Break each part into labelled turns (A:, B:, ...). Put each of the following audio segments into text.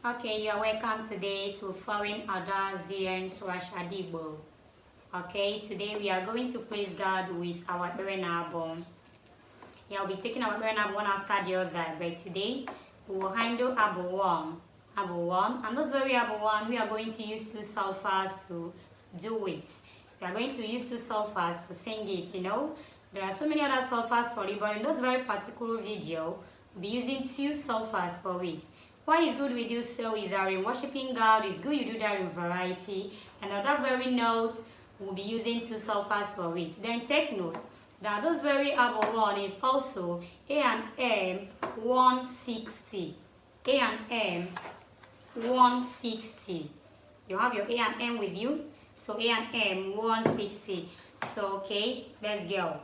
A: Okay, you are welcome today to Foreign Ada ZN Swashadibo. Okay, today we are going to praise God with our Beren album. Yeah, we'll be taking our Beren album one after the other, but today we will handle album one. And this very album one, we are going to use two sulfurs to do it. We are going to use two sulfurs to sing it, you know. There are so many other sulfurs for it, but in this very particular video, we'll be using two sulfurs for it. Why it's good we do so is that in worshiping God, it's good you do that in variety. And on that very note, we'll be using two sulfurs for it. Then take note that this very album one is also A&M 160. A&M 160. You have your A&M with you? So A&M 160. So okay, let's go.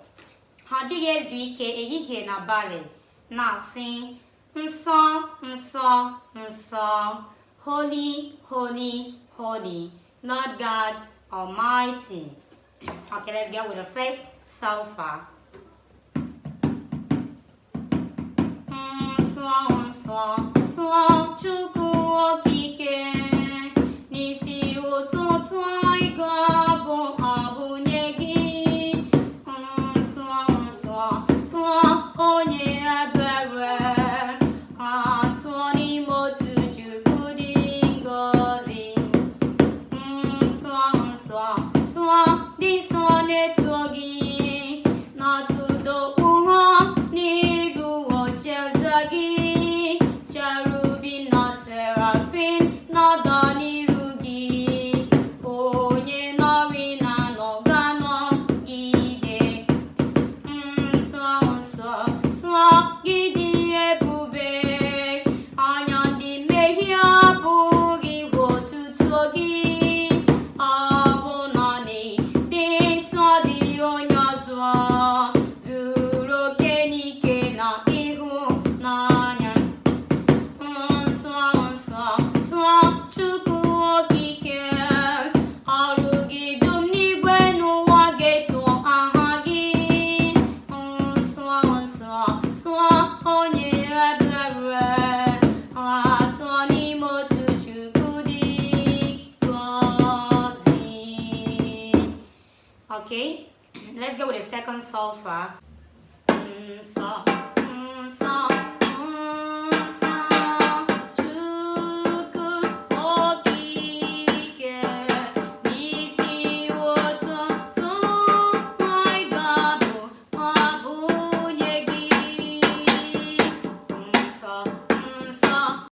A: Hadige zuike ehihie na bale na sing. Nsọ, nsọ, nsọ, holy, holy, holy, Lord God Almighty. Okay, let's go with the first sulfur. Nsọ, nsọ, nsọ, Chukwu okike, n'isi ụtụtụ anyị ga-abụ abụ nye gị. Nsọ, nsọ, nsọ, onye ebere. Okay, let's go with the second sulfur.